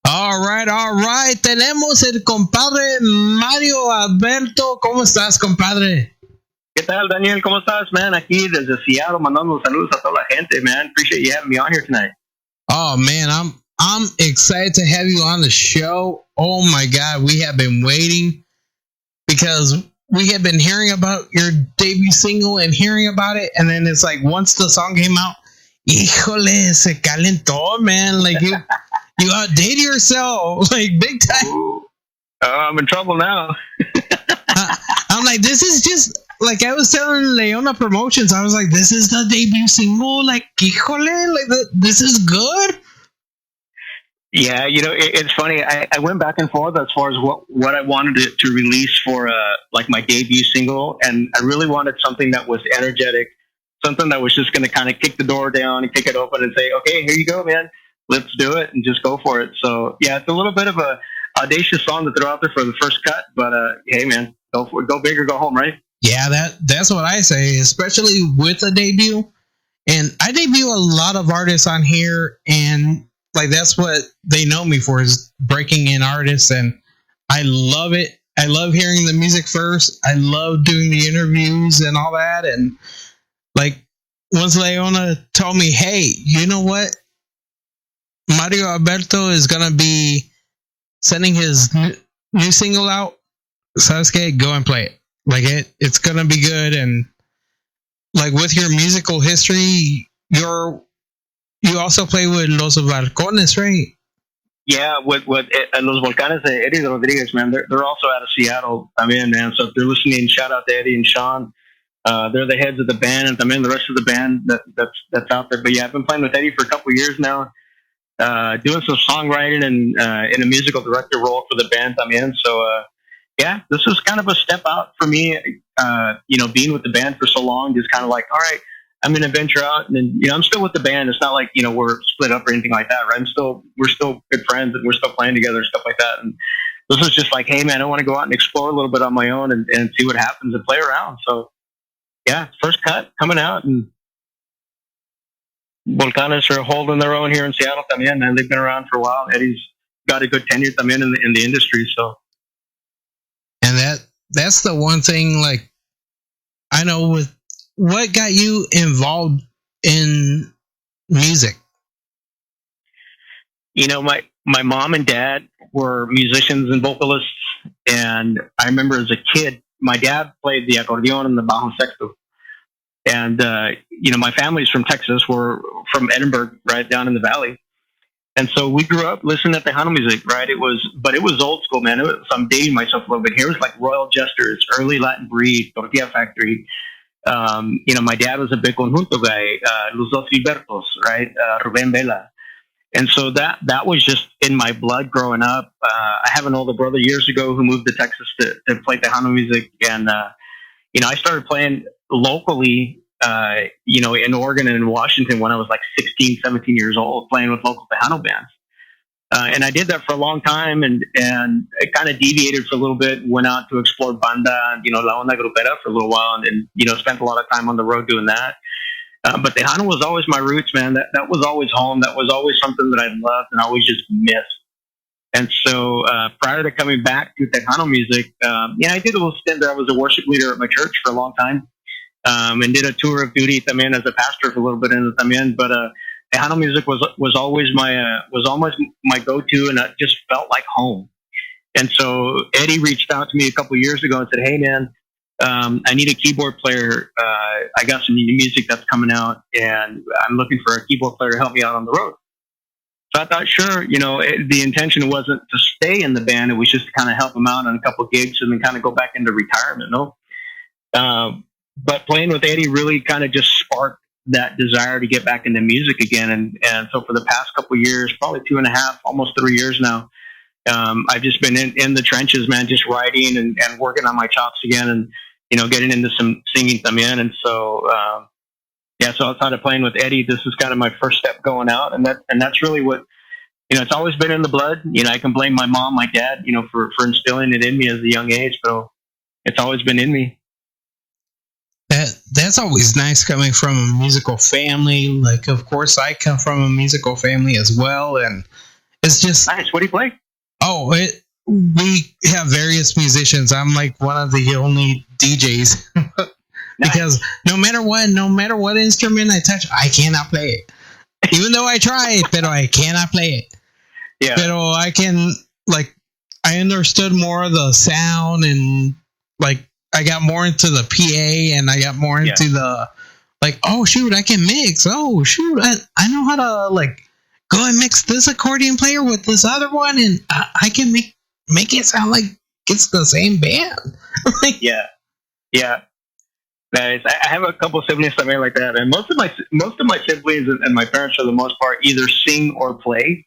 All right. Tenemos el compadre Mario Alberto. ¿Cómo estás, compadre? ¿Qué tal, Daniel? ¿Cómo estás, man? Aquí desde Seattle, mandando saludos a toda la gente, man. Appreciate you having me on here tonight. Oh man, I'm excited to have you on the show. Oh my God, we have been waiting because we have been hearing about your debut single and hearing about it, and then it's like once the song came out, híjole, se calentó, man. Like you outdid yourself, like big time. Ooh. I'm in trouble now. I'm like, this is just like I was telling Leona Promotions. I was like, this is the debut single. Like, híjole, like this is good. Yeah, it's funny. I went back and forth as far as what I wanted to release for like my debut single, and I really wanted something that was energetic, something that was just going to kind of kick the door down and kick it open and say, okay, here you go, man. Let's do it and just go for it. So yeah, it's a little bit of a audacious song to throw out there for the first cut, but hey, man, go for it. Go big or go home, right? Yeah, that's what I say, especially with a debut. And I debut a lot of artists on here, and like that's what they know me for, is breaking in artists, and I love it. I love hearing the music first. I love doing the interviews and all that. And like once Leona told me, hey, you know what? Mario Alberto is gonna be sending his new single out. ¿Sabes qué? Go and play it. Like it's gonna be good. And like with your musical history, you also play with Los Balcones, right? Yeah, with Los Volcanes, Eddie Rodriguez, man. They're also out of Seattle. I'm in, man. So if they're listening, shout out to Eddie and Sean. They're the heads of the band, and I'm in the rest of the band that's out there. But yeah, I've been playing with Eddie for a couple of years now. Doing some songwriting and in a musical director role for the band I'm in. So yeah, this was kind of a step out for me. Being with the band for so long, just kind of like, all right, I'm going to venture out, and then I'm still with the band. It's not like we're split up or anything like that, right? We're still good friends, and we're still playing together and stuff like that. And this was just like, hey man, I want to go out and explore a little bit on my own and see what happens and play around. So yeah, first cut coming out, and Volcanes are holding their own here in Seattle también, and they've been around for a while. Eddie's got a good tenure también in the industry, so. And that's the one thing, like, I know with what got you involved in music. My mom and dad were musicians and vocalists, and I remember as a kid, my dad played the accordion and the bajo sexto. And, my family's from Texas. We're from Edinburgh, right down in the valley. And so we grew up listening to Tejano music, right? It was old school, man. I'm dating myself a little bit here. It was like Royal Jesters, early Latin Breed, Tortilla Factory. My dad was a big conjunto guy, Los Dos Albertos, right? Rubén Vela. And so that was just in my blood growing up. I have an older brother years ago who moved to Texas to play Tejano music. And, I started playing locally, in Oregon and in Washington when I was like 16, 17 years old, playing with local Tejano bands. And I did that for a long time, and it kind of deviated for a little bit, went out to explore banda and, La Onda Grupera for a little while, and spent a lot of time on the road doing that. But Tejano was always my roots, man. That was always home. That was always something that I loved and always just missed. And so prior to coming back to Tejano music, I did a little stint there. I was a worship leader at my church for a long time, and did a tour of duty también as a pastor for a little bit in the también. But Tejano music was always my go-to, and it just felt like home. And so Eddie reached out to me a couple of years ago and said, hey man, I need a keyboard player. I got some new music that's coming out, and I'm looking for a keyboard player to help me out on the road. So I thought, sure, the intention wasn't to stay in the band. It was just to kind of help him out on a couple of gigs and then kind of go back into retirement, But playing with Eddie really kind of just sparked that desire to get back into music again. And so for the past couple of years, probably 2.5, almost 3 years now, I've just been in the trenches, man, just writing and working on my chops again, and, getting into some singing también. And so, so outside of playing with Eddie, this is kind of my first step going out. And that's really what, it's always been in the blood. I can blame my mom, my dad, for instilling it in me as a young age. So it's always been in me. That's always nice coming from a musical family. Like, of course, I come from a musical family as well, and It's just Nice. What do you play? oh, we have various musicians. I'm like one of the only DJs because no matter what instrument I touch, I cannot play it. Even though I try, but I cannot play it. Yeah. But I can like I understood more of the sound and like I got more into the PA and I got more into the like, oh shoot, I can mix. Oh shoot, I know how to like go and mix this accordion player with this other one, and I can make it sound like it's the same band. Yeah. Nice. I have a couple siblings that are like that, and most of my siblings and my parents, for the most part, either sing or play.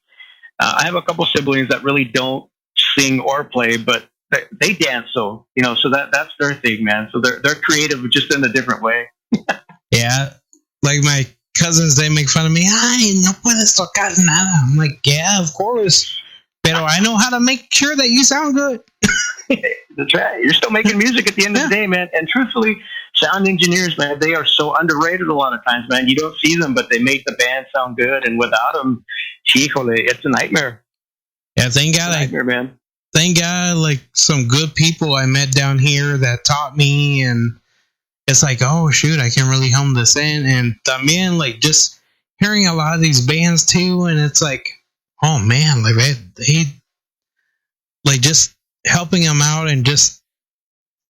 I have a couple siblings that really don't sing or play, but they dance. So so that's their thing, man. So they're creative, just in a different way. Yeah, like my cousins, they make fun of me. Ay, no puedes tocar nada. I'm like, yeah, of course. Pero I know how to make sure that you sound good. That's right. You're still making music at the end of the day, man. And truthfully, sound engineers, man, they are so underrated a lot of times, man. You don't see them, but they make the band sound good. And without them, híjole, it's a nightmare. Yeah, thank God, nightmare, man. Thank God, like some good people I met down here that taught me, and it's like, oh shoot, I can really hone this in. And también like just hearing a lot of these bands too, and it's like, oh man, like they like just helping them out and just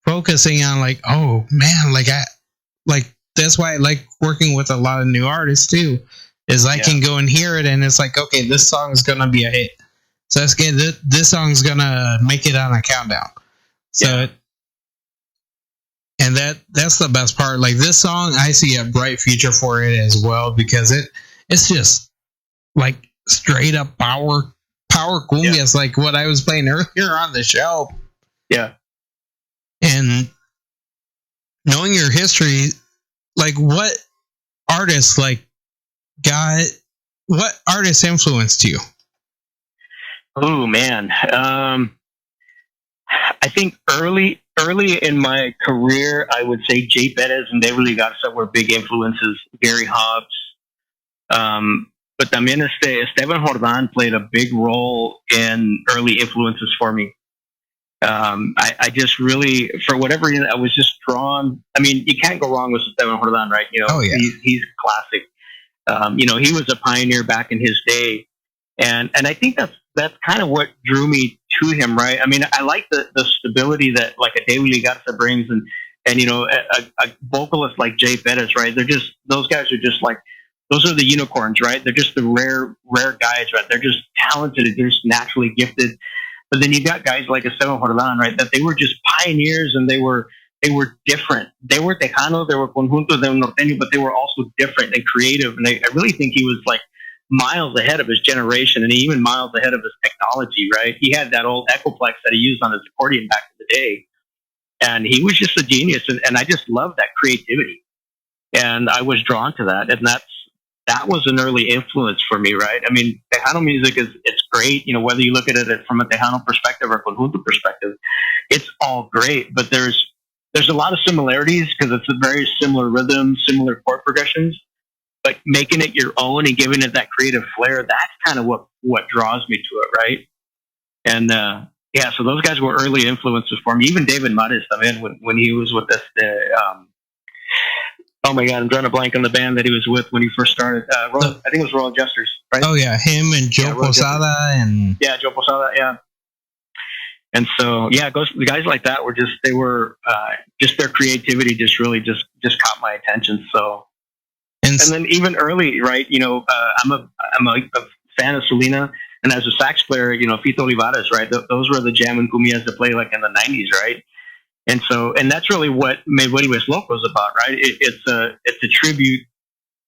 focusing on like, oh man, like that's why I like working with a lot of new artists too, is I can go and hear it and it's like, okay, this song is gonna be a hit, so that's good. This song's gonna make it on a countdown. So and that's the best part. Like this song, I see a bright future for it as well, because it's just like straight up power cumbia. It's like what I was playing earlier on the show. Yeah. And knowing your history, like what artists influenced you? Oh man. I think early in my career, I would say Jay Perez and David Garza were big influences. Gary Hobbs. But también Esteban Jordan played a big role in early influences for me. I just really, for whatever reason, I was just drawn. I mean, you can't go wrong with Esteban Jordan, right? He's classic. He was a pioneer back in his day. And I think that's kind of what drew me to him, right? I mean, I like the stability that like a David Garza brings, and a vocalist like Jay Perez, right? Those guys are just like, those are the unicorns, right? They're just the rare guys, right? They're just talented, they're just naturally gifted. But then you got guys like Esteban Jordan, right? That they were just pioneers, and they were different. They were Tejano, they were Conjunto, they were Norteño, but they were also different and creative. And I really think he was like miles ahead of his generation, and even miles ahead of his technology, right? He had that old Echoplex that he used on his accordion back in the day. And he was just a genius, and I just loved that creativity. And I was drawn to that, and that was an early influence for me, right? I mean, Tejano music it's great, whether you look at it from a Tejano perspective or Conjunto perspective, it's all great. But there's a lot of similarities because it's a very similar rhythm, similar chord progressions. But making it your own and giving it that creative flair, that's kind of what draws me to it, right? And so those guys were early influences for me. Even David Mares, I mean, when he was with us, oh my God, I'm drawing a blank on the band that he was with when he first started. I think it was Royal Jesters, right? Oh yeah, him and Joe Posada and Joe Posada, yeah. And so guys like that were just their creativity just really just caught my attention. So and then even early, right? I'm a fan of Selena, and as a sax player, Fito Olivares, right? Those were the jam and cumbias to play like in the '90s, right? And so, and that's really what Me Vuelves Loco is about, right? It's a tribute,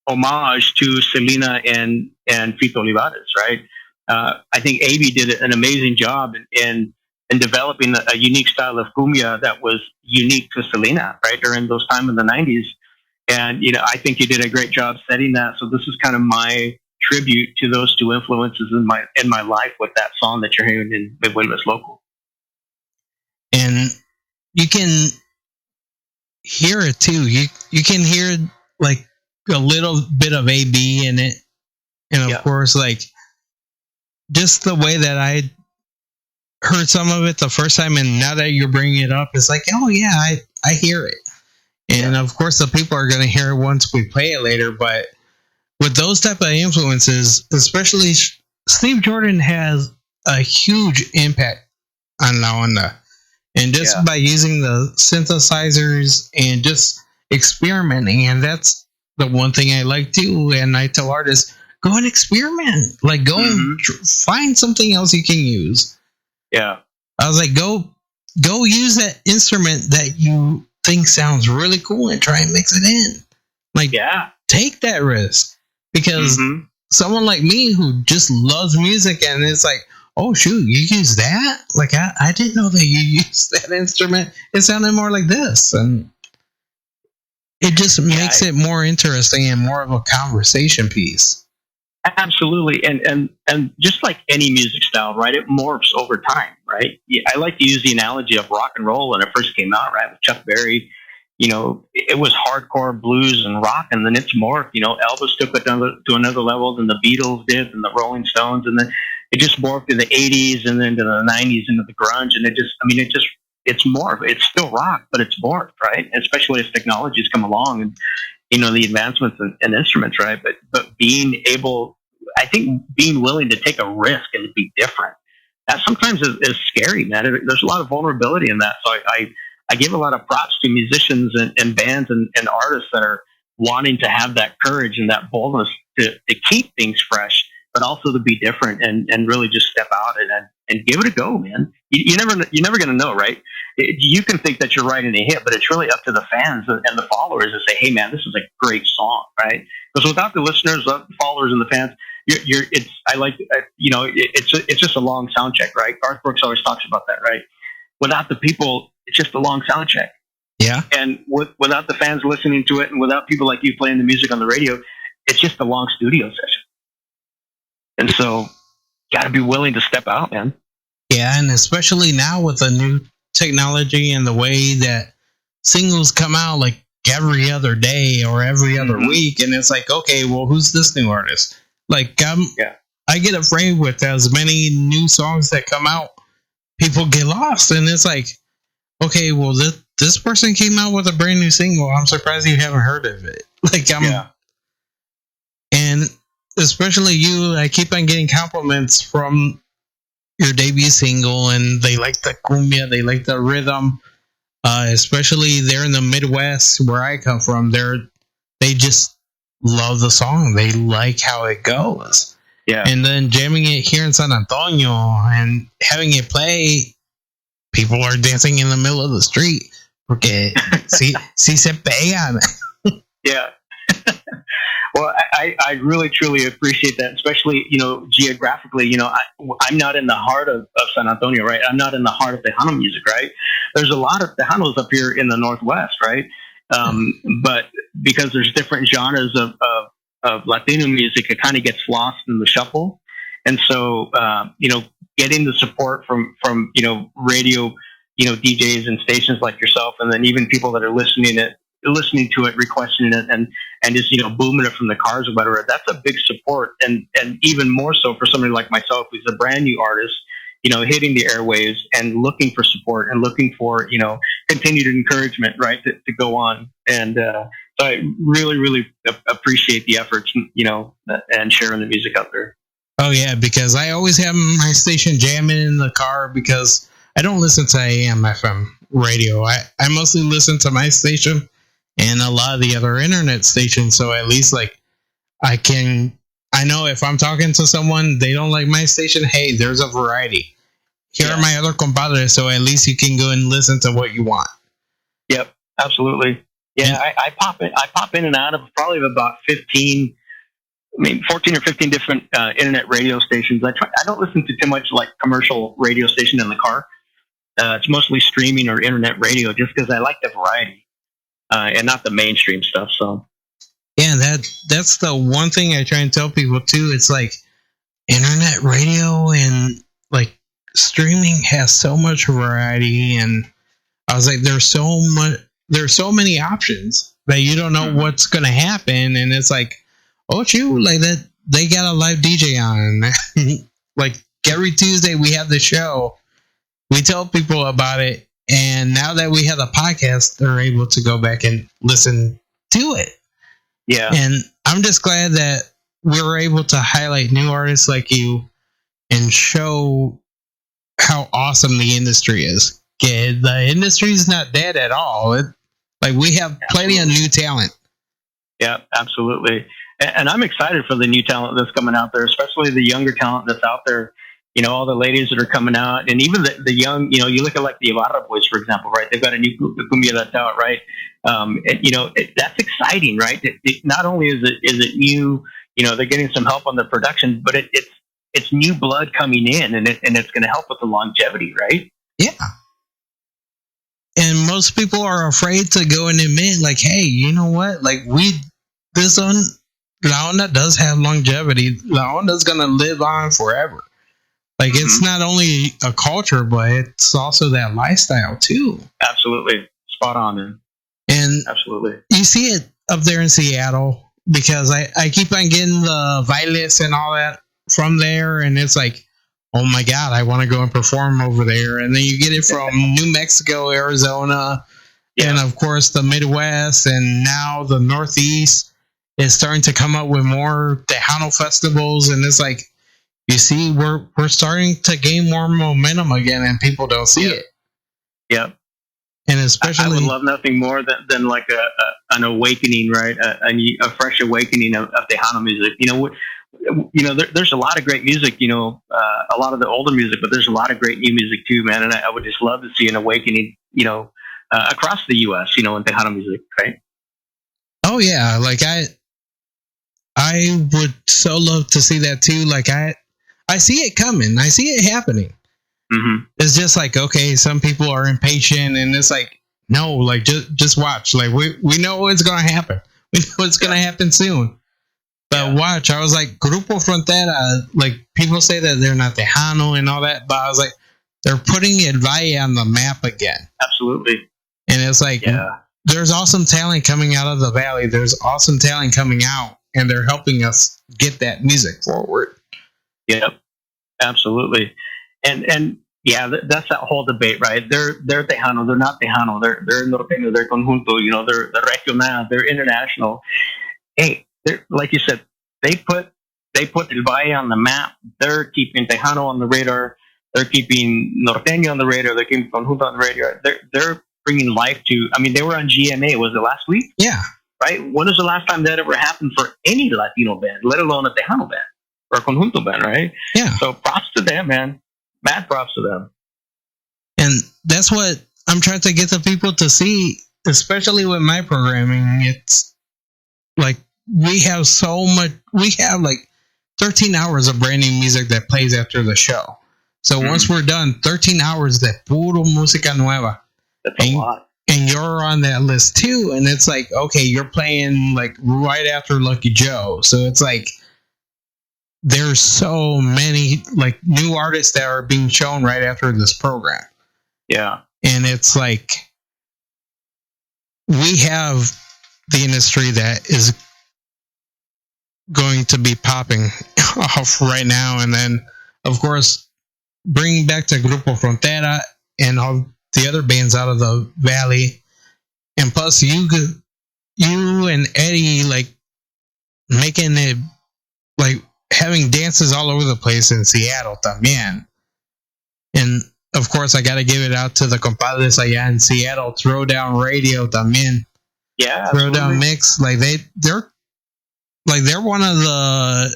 homage to Selena and Fito Olivares, right? I think Avi did an amazing job in developing a unique style of cumbia that was unique to Selena, right, during those time in the '90s. And I think you did a great job setting that. So this is kind of my tribute to those two influences in my life with that song that you're hearing in Me Vuelves Loco. And you can hear it too. You can hear like a little bit of AB in it, and of course, like just the way that I heard some of it the first time, and now that you're bringing it up, it's like, oh yeah, I hear it. And of course, the people are going to hear it once we play it later. But with those type of influences, especially Steve Jordan has a huge impact on La Onda. And just by using the synthesizers and just experimenting, and that's the one thing I like too. And I tell artists, go and experiment. Like, go and find something else you can use. Yeah. I was like, go use that instrument that you think sounds really cool and try and mix it in. Like, take that risk. Because someone like me who just loves music, and it's like, oh shoot, you use that? Like, I didn't know that you used that instrument. It sounded more like this. And it just makes it more interesting and more of a conversation piece. Absolutely. And just like any music style, right, it morphs over time, right? I like to use the analogy of rock and roll when it first came out, right, with Chuck Berry. You know, it was hardcore blues and rock, and then it's morphed. You know, Elvis took it to another level than the Beatles did, and the Rolling Stones, and then it just morphed to the 80s and then to the 90s into the grunge, and it's morphed. It's still rock, but it's morphed, right? Especially as technologies come along and, you know, the advancements in instruments, right? But being willing to take a risk and be different, that sometimes is scary, man. There's a lot of vulnerability in that. So I give a lot of props to musicians and bands and artists that are wanting to have that courage and that boldness to keep things fresh, but also to be different and really just step out and give it a go, man. You're never going to know, right? You can think that you're writing a hit, but it's really up to the fans and the followers to say, hey, man, this is a great song, right? Because without the listeners, the followers, and the fans, it's just a long sound check, right? Garth Brooks always talks about that, right? Without the people, it's just a long sound check. Yeah. And without the fans listening to it, and without people like you playing the music on the radio, it's just a long studio session. And so, got to be willing to step out, man. Yeah, and especially now with the new technology and the way that singles come out like every other day or every other week, and it's like, okay, well, who's this new artist? Like, I get afraid with as many new songs that come out, people get lost, and it's like, okay, well, this person came out with a brand new single. I'm surprised you haven't heard of it. Like, and especially you, I keep on getting compliments from your debut single, and they like the cumbia, they like the rhythm, especially there in the Midwest where I come from. They just love the song. They like how it goes. Yeah. And then jamming it here in San Antonio and having it play, people are dancing in the middle of the street. Porque si se pegan. Yeah. Well, I really, truly appreciate that, especially, you know, geographically. You know, I'm not in the heart of San Antonio, right? I'm not in the heart of Tejano music, right? There's a lot of Tejanos up here in the Northwest, right? But because there's different genres of Latino music, it kind of gets lost in the shuffle. And so, you know, getting the support from, you know, radio, you know, DJs and stations like yourself, and then even people that are listening to it, requesting it, and just, you know, booming it from the cars or whatever, that's a big support. And even more so for somebody like myself, who's a brand new artist, you know, hitting the airwaves and looking for support and looking for, you know, continued encouragement, right, to go on. And so I really, really appreciate the efforts, you know, and sharing the music out there. Oh, yeah, because I always have my station jamming in the car because I don't listen to AM, FM radio. I mostly listen to my station and a lot of the other internet stations. So at least, like, I know if I'm talking to someone, they don't like my station, hey, there's a variety. Here are my other compadres, so at least you can go and listen to what you want. Yep, absolutely. Yeah, I pop in and out of probably about 14 or 15 different internet radio stations. I don't listen to too much like commercial radio station in the car. It's mostly streaming or internet radio, just because I like the variety and not the mainstream stuff. So yeah, that's the one thing I try and tell people too. It's like internet radio and like streaming has so much variety, and I was like, there's so many options that you don't know what's gonna happen, and it's like, oh shoot, like that they got a live DJ on. like every Tuesday we have the show. We tell people about it, and now that we have the podcast, they're able to go back and listen to it. Yeah. And I'm just glad that we're able to highlight new artists like you and show how awesome the industry is. Yeah, the industry is not dead at all. Like we have plenty of new talent. Yeah, absolutely. And I'm excited for the new talent that's coming out there, especially the younger talent that's out there. You know, all the ladies that are coming out, and even the young. You know, you look at like the Ibarra boys, for example, right? They've got a new cumbia that's out, right? That's exciting, right? Not only is it new, you know, they're getting some help on the production, but it's new blood coming in, and it's going to help with the longevity, right? Yeah. And most people are afraid to go and admit, like, hey, you know what? Like this one, La Onda does have longevity. La Onda's going to live on forever. Like, it's not only a culture, but it's also that lifestyle, too. Absolutely. Spot on, man. And absolutely. You see it up there in Seattle because I keep on getting the Vilas and all that from there. And it's like, oh, my God, I want to go and perform over there. And then you get it from New Mexico, Arizona, and, of course, the Midwest. And now the Northeast is starting to come up with more Tejano festivals. And it's like, you see, we're starting to gain more momentum again, and people don't see it. Yeah, and especially, I would love nothing more than like an awakening, right? A fresh awakening of Tejano music. There's a lot of great music. A lot of the older music, but there's a lot of great new music too, man. And I would just love to see an awakening, across the U.S. In Tejano music, right? Oh yeah, like I would so love to see that too. Like I see it coming. I see it happening. Mm-hmm. It's just like, okay, some people are impatient, and it's like, no, like just watch. Like we know what's going to happen. We know it's going to happen soon. But watch. I was like, Grupo Frontera. Like people say that they're not Tejano and all that, but I was like, they're putting El Valle on the map again. Absolutely. And it's like, there's awesome talent coming out of the Valley. There's awesome talent coming out, and they're helping us get that music forward. Yep, absolutely, and that's that whole debate, right? They're Tejano, they're not Tejano, they're norteño, they're conjunto, they're regional, they're international. Hey, they're, like you said, they put El Valle on the map. They're keeping Tejano on the radar. They're keeping norteño on the radar. They're keeping conjunto on the radar. They're bringing life to. I mean, they were on GMA. Was it last week? Yeah. Right. When was the last time that ever happened for any Latino band, let alone a Tejano band? Or a conjunto band, right? Yeah. So props to them, man. Mad props to them. And that's what I'm trying to get the people to see, especially with my programming. It's like we have so much. We have like 13 hours of brand new music that plays after the show. So once we're done, 13 hours de puro música nueva. That's a lot. And you're on that list too. And it's like, okay, you're playing like right after Lucky Joe. So it's like, there's so many like new artists that are being shown right after this program. Yeah. And it's like, we have the industry that is going to be popping off right now. And then, of course, bringing back to Grupo Frontera and all the other bands out of the Valley. And plus, you and Eddie, like, making it, like, having dances all over the place in Seattle también. And of course, I got to give it out to the compadres allá in Seattle, Throwdown Radio también. Yeah, Throwdown Mix, like they're one of the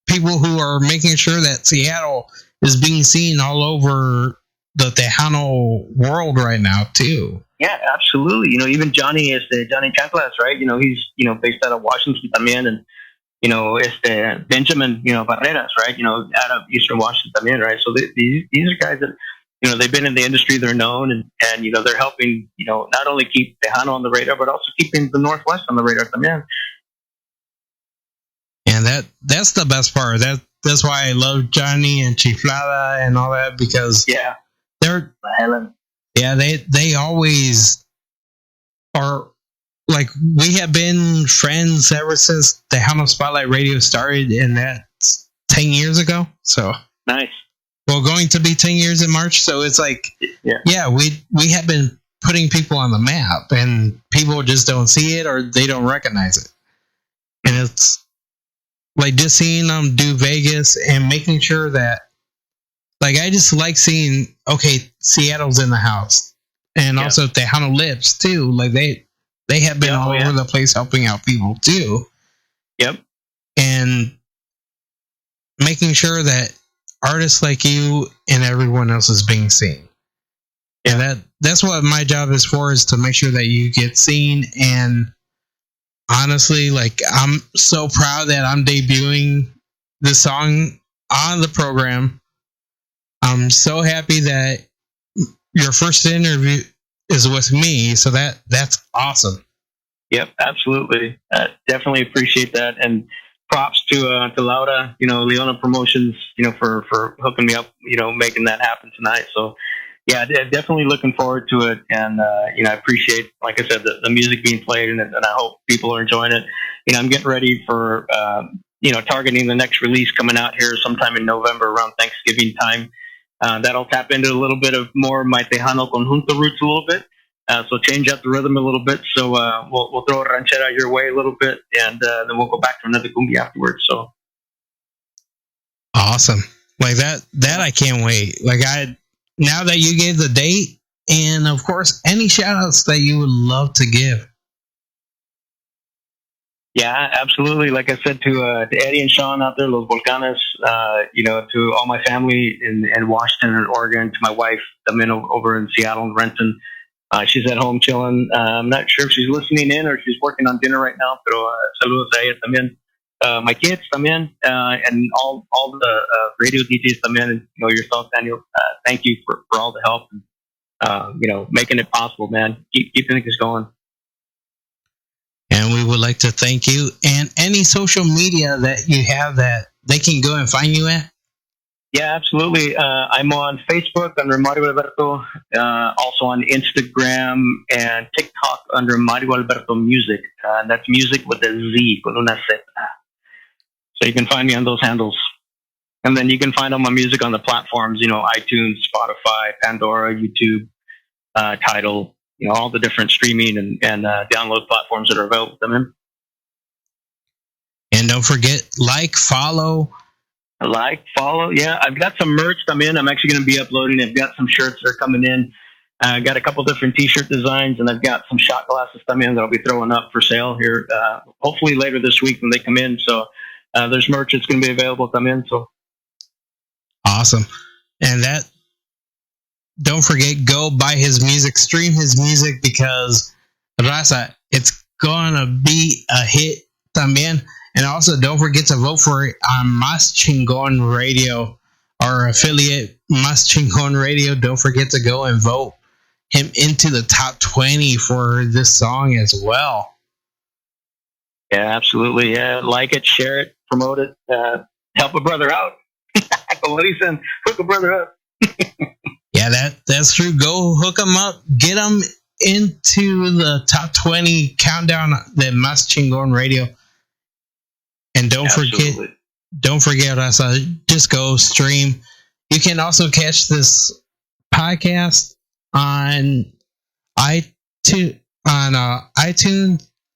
people who are making sure that Seattle is being seen all over the Tejano world right now too. Yeah, absolutely. Even Johnny Chanclas, right? He's based out of Washington también, and Benjamin, Barreras, right? Out of Eastern Washington también, right? So these are guys that, they've been in the industry, they're known, and they're helping, not only keep Tejano on the radar, but also keeping the Northwest on the radar también. And that's the best part. That's why I love Johnny and Chiflada and all that, because they're they always are. Like, we have been friends ever since Tejano Spotlight Radio started, and that's 10 years ago. So Nice. Well, going to be 10 years in March, so it's like, yeah, we have been putting people on the map, and people just don't see it or they don't recognize it. And it's like just seeing them do Vegas and making sure that, like, I just like seeing, okay, Seattle's in the house, and also Tejano Lips too. Like they have been all over the place helping out people too. Yep. And making sure that artists like you and everyone else is being seen. And that's what my job is for, is to make sure that you get seen. And honestly, like, I'm so proud that I'm debuting this song on the program. I'm so happy that your first interview is with me. So that's awesome. Yep, absolutely. Definitely appreciate that. And props to Laura, Leona Promotions, for hooking me up, making that happen tonight. So yeah, definitely looking forward to it. And, I appreciate, like I said, the music being played, and I hope people are enjoying it. I'm getting ready for, targeting the next release coming out here sometime in November around Thanksgiving time. That'll tap into a little bit of more of my Tejano Conjunto roots a little bit. So change up the rhythm a little bit. So we'll throw a ranchera your way a little bit, and then we'll go back to another cumbia afterwards. So awesome! Like that I can't wait. Like, now that you gave the date, and of course any shout outs that you would love to give. Yeah, absolutely. Like I said to Eddie and Sean out there, Los Volcanes, to all my family in Washington and Oregon, to my wife, También over in Seattle and Renton. She's at home chilling. I'm not sure if she's listening in or she's working on dinner right now, pero saludos a ella también. My kids también, and all the radio DJs también, yourself, Daniel. Thank you for all the help and, making it possible, man. Keep things going. And we would like to thank you, and any social media that you have that they can go and find you at. Yeah, absolutely. I'm on Facebook under Mario Alberto, also on Instagram and TikTok under Mario Alberto Music. And that's music with a Z, con una Z. So you can find me on those handles. And then you can find all my music on the platforms, iTunes, Spotify, Pandora, YouTube, Tidal, all the different streaming and download platforms that are available to them. And don't forget, follow. Yeah, I've got some merch I'm actually going to be uploading. I've got some shirts that are coming in. I got a couple different t-shirt designs, and I've got some shot glasses that I'll be throwing up for sale here, hopefully later this week when they come in. So there's merch that's going to be available so awesome. And don't forget, go buy his music, stream his music, because Raza, it's gonna be a hit también. And also, don't forget to vote for it on Más Chingón Radio, our affiliate, Más Chingón Radio. Don't forget to go and vote him into the top 20 for this song as well. Yeah, absolutely. Yeah, like it, share it, promote it, help a brother out. Como dicen, hook a brother up. Yeah, that's true. Go hook them up, get them into the top 20 countdown, the Más Chingón Radio. And don't forget, Raza, just go stream. You can also catch this podcast on iTunes,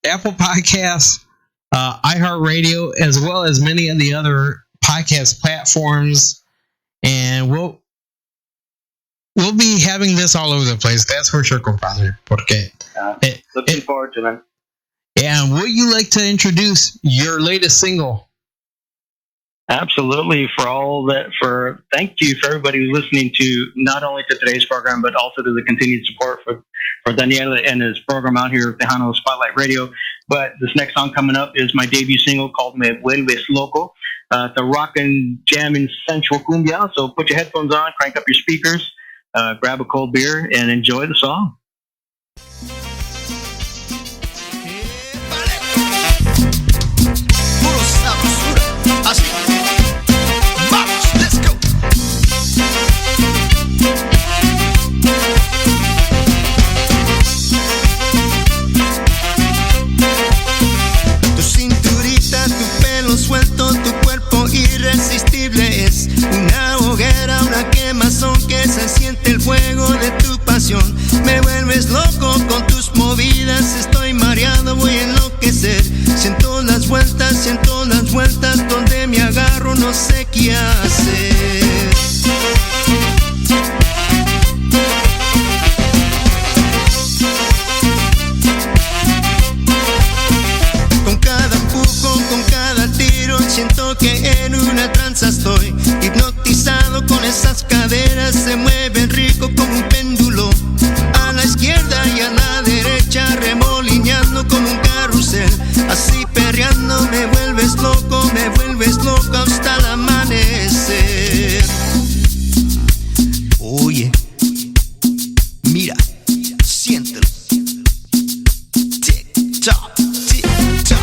Apple Podcasts, iHeartRadio, as well as many of the other podcast platforms. And we'll be having this all over the place. That's for sure, compadre. Looking forward to it. And would you like to introduce your latest single? Absolutely. Thank you for everybody who's listening to not only to today's program, but also to the continued support for Daniela and his program out here at Tejano Spotlight Radio. But this next song coming up is my debut single called Me Vuelves Loco. It's a rock and jamming sensual cumbia. So put your headphones on, crank up your speakers, grab a cold beer, and enjoy the song. Suelto, tu cuerpo irresistible es una fuego de tu pasión. Me vuelves loco con tus movidas, estoy mareado, voy a enloquecer. Siento las vueltas, donde me agarro no sé qué hacer. Con cada empujón, con cada tiro, siento que en una tranza estoy. Hipnotizado con esas caderas, se mueven rico como un péndulo. A la izquierda y a la derecha, remolineando con un carrusel. Así perreando me vuelves loco hasta el amanecer. Oye, mira, siéntelo. Tic-toc, tic-toc.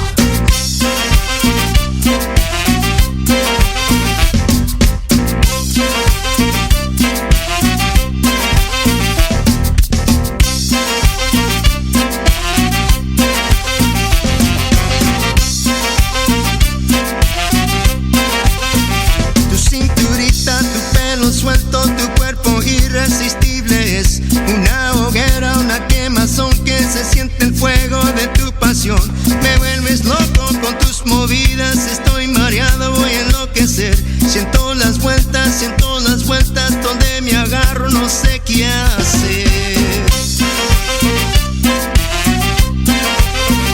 Suelto, tu cuerpo irresistible es una hoguera, una quemazón que se siente el fuego de tu pasión. Me vuelves loco con tus movidas, estoy mareado, voy a enloquecer. Siento las vueltas, donde me agarro no sé qué hacer.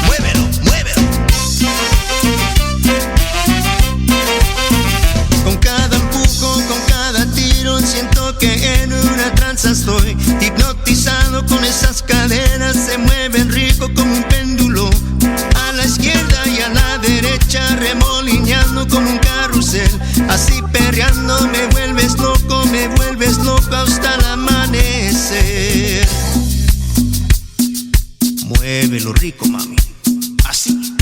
Muévelo, muévelo. Con cada empujón, con cada tiro, siento que en una tranza estoy. Hipnotizado con esas caderas, se mueven rico como un péndulo. A la izquierda y a la derecha, remolineando con un carrusel. Así perreando me vuelves loco hasta el amanecer. Muévelo rico, mami. Así.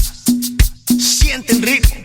Sienten rico.